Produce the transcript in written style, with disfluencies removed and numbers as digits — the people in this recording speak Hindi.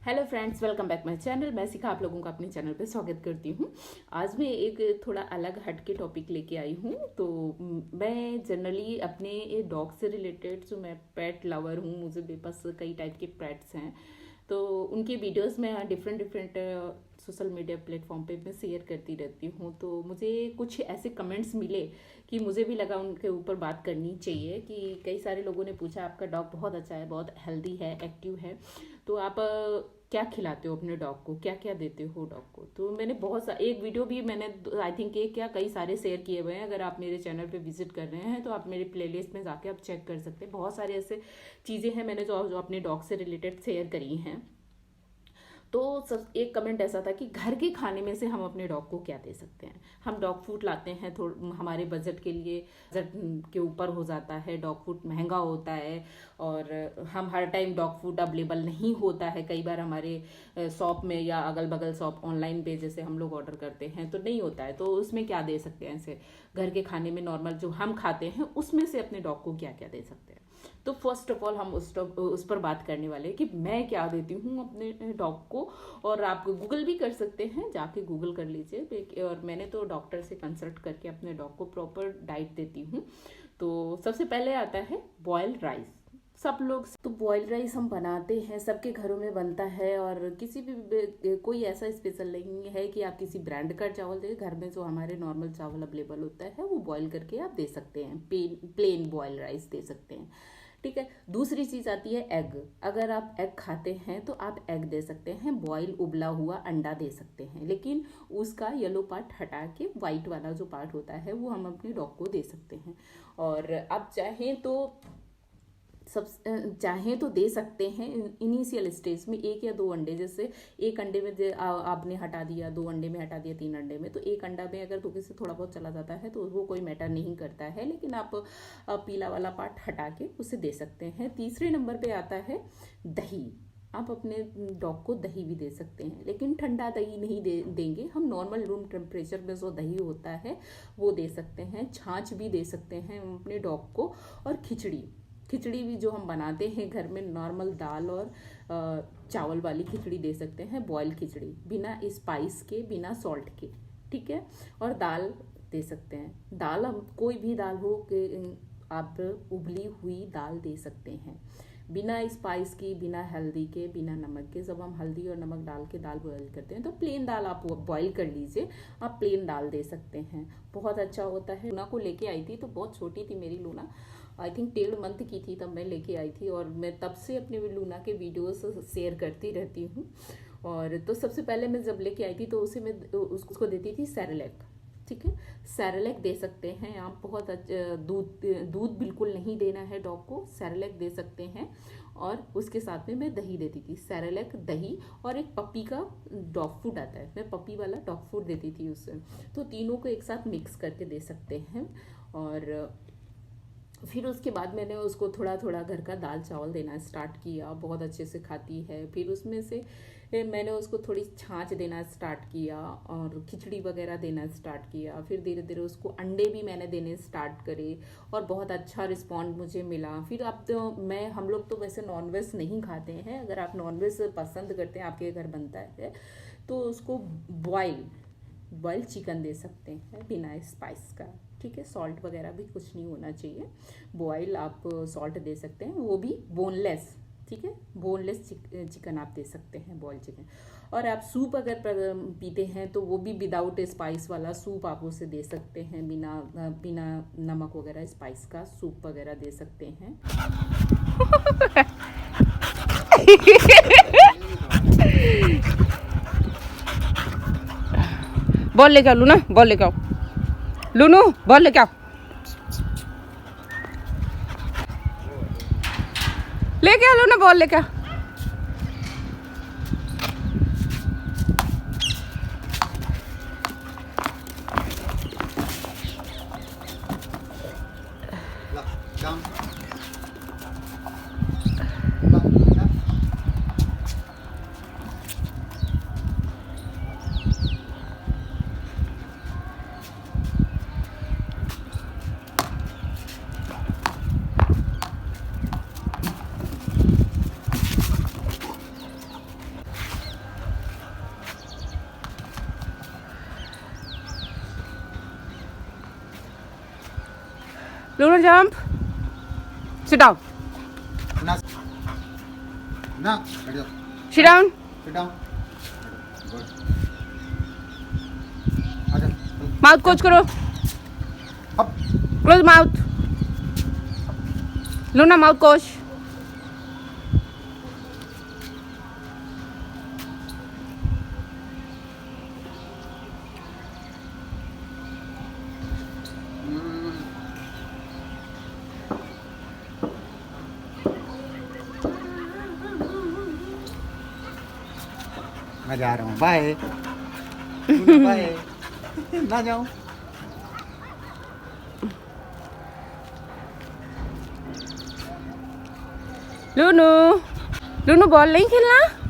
Hello friends, welcome back my channel. मैं शिखा आप लोगों का अपने चैनल पे स्वागत करती हूँ। आज मैं एक थोड़ा अलग हट के टॉपिक लेके आई हूँ। तो मैं जनरली अपने डॉग से रिलेटेड, जो मैं पेट लवर हूँ, मुझे मेरे पास कई टाइप के पेट्स हैं, तो उनके वीडियोस मैं different different social media platform पे मैं शेयर करती रहती हूँ। तो मुझे कुछ ऐसे कमेंट्स मिले कि मुझे भी लगा उनके ऊपर बात करनी चाहिए। कि कई सारे लोगों ने पूछा, आपका डॉग बहुत अच्छा है, बहुत हेल्दी है, एक्टिव है, तो आप क्या खिलाते हो अपने डॉग को, क्या क्या देते हो डॉग को। तो मैंने बहुत सा एक वीडियो भी मैंने आई थिंक एक क्या कई सारे शेयर किए हुए हैं। अगर आप मेरे चैनल पे विजिट कर रहे हैं तो आप मेरे प्लेलिस्ट में जाके आप चेक कर सकते हैं। बहुत सारे ऐसे चीज़ें हैं मैंने जो अपने डॉग से रिलेटेड शेयर करी हैं। तो सब एक कमेंट ऐसा था कि घर के खाने में से हम अपने डॉग को क्या दे सकते हैं। हम डॉग फूड लाते हैं, थोड़ा हमारे बजट के लिए, बजट के ऊपर हो जाता है, डॉग फूड महंगा होता है और हम हर टाइम डॉग फूड अवेलेबल नहीं होता है। कई बार हमारे शॉप में या अगल बगल शॉप ऑनलाइन पे जैसे हम लोग ऑर्डर करते हैं तो नहीं होता है। तो उसमें क्या दे सकते हैं, ऐसे घर के खाने में नॉर्मल जो हम खाते हैं उसमें से अपने डॉग को क्या क्या दे सकते हैं। तो फर्स्ट ऑफ ऑल हम उस पर बात करने वाले हैं कि मैं क्या देती हूँ अपने डॉग को। और आप गूगल भी कर सकते हैं, जाके गूगल कर लीजिए। और मैंने तो डॉक्टर से कंसल्ट करके अपने डॉग को प्रॉपर डाइट देती हूँ। तो सबसे पहले आता है बॉइल्ड राइस। सब लोग तो बॉइल्ड राइस हम बनाते हैं, सबके घरों में बनता है। और किसी भी कोई ऐसा स्पेशल नहीं है कि आप किसी ब्रांड का चावल दें। घर में जो हमारे नॉर्मल चावल अवेलेबल होता है वो बॉईल करके आप दे सकते हैं, प्लेन बॉइल्ड राइस दे सकते हैं। ठीक है। दूसरी चीज आती है एग। अगर आप एग खाते हैं तो आप एग दे सकते हैं, बॉयल उबला हुआ अंडा दे सकते हैं, लेकिन उसका येलो पार्ट हटा के वाइट वाला जो पार्ट होता है वो हम अपने डॉग को दे सकते हैं। और आप चाहें तो दे सकते हैं इनिशियल स्टेज में एक या दो अंडे। जैसे एक अंडे में आपने हटा दिया, दो अंडे में हटा दिया, तीन अंडे में, तो एक अंडा में अगर धोखे से थोड़ा बहुत चला जाता है तो वो कोई मैटर नहीं करता है, लेकिन आप पीला वाला पार्ट हटा के उसे दे सकते हैं। तीसरे नंबर पे आता है दही। आप अपने डॉग को दही भी दे सकते हैं, लेकिन ठंडा दही नहीं देंगे हम। नॉर्मल रूम टेम्परेचर में जो दही होता है वो दे सकते हैं। छाछ भी दे सकते हैं हम अपने डॉग को। और खिचड़ी भी जो हम बनाते हैं घर में, नॉर्मल दाल और चावल वाली खिचड़ी दे सकते हैं, बॉयल खिचड़ी, बिना स्पाइस के, बिना सॉल्ट के। ठीक है। और दाल दे सकते हैं। दाल हम कोई भी दाल हो कि आप उबली हुई दाल दे सकते हैं, बिना स्पाइस की, बिना हल्दी के, बिना नमक के। जब हम हल्दी और नमक डाल के दाल बॉयल करते हैं तो प्लेन दाल आप बॉयल कर लीजिए, आप प्लेन दाल दे सकते हैं, बहुत अच्छा होता है। लूना को लेके आई थी तो बहुत छोटी थी मेरी लूना, आई थिंक 1.5 मंथ की थी तब मैं लेके आई थी। और मैं तब से अपने लूना के वीडियोस शेयर करती रहती हूँ। और तो सबसे पहले मैं जब लेके आई थी तो उसे मैं उसको देती थी सेरेलैक। ठीक है। सेरेलैक दे सकते हैं आप, बहुत अच्छा। दूध बिल्कुल नहीं देना है डॉग को, सेरेलैक दे सकते हैं। और उसके साथ में मैं दही देती थी, सेरेलैक, दही, और एक पपी का डॉग फूड आता है, मैं पपी वाला डॉग फूड देती थी उससे। तो तीनों को एक साथ मिक्स करके दे सकते हैं। और फिर उसके बाद मैंने उसको थोड़ा थोड़ा घर का दाल चावल देना स्टार्ट किया, बहुत अच्छे से खाती है। फिर उसमें से मैंने उसको थोड़ी छाछ देना स्टार्ट किया और खिचड़ी वगैरह देना स्टार्ट किया। फिर धीरे धीरे उसको अंडे भी मैंने देने स्टार्ट करे और बहुत अच्छा रिस्पॉन्ड मुझे मिला। फिर अब तो हम लोग तो वैसे नॉनवेज नहीं खाते हैं। अगर आप नॉनवेज पसंद करते हैं, आपके घर बनता है, तो उसको बॉयल चिकन दे सकते हैं बिना स्पाइस का। ठीक है। सॉल्ट वगैरह भी कुछ नहीं होना चाहिए, बॉयल आप सॉल्ट दे सकते हैं, वो भी बोनलेस। ठीक है। बोनलेस चिकन आप दे सकते हैं, बॉयल चिकन। और आप सूप अगर पीते हैं तो वो भी विदाउट स्पाइस वाला सूप आप उसे दे सकते हैं, बिना नमक वगैरह स्पाइस का सूप वगैरह दे सकते हैं। बॉल लेके आओ लूना, बॉल लेके आओ लूनू, बॉल लेके आओ, लेके आओ लूना, बॉल लेके आओ। Luna, jump. Sit down. ना ना बैठ जाओ Sit down. sit down good आजा Mouth close करो. up Close mouth. Luna, mouth close. मैं जा रहा हूँ बाय बाय ना जाऊँ Lunu. Lunu, ball नहीं खेलना.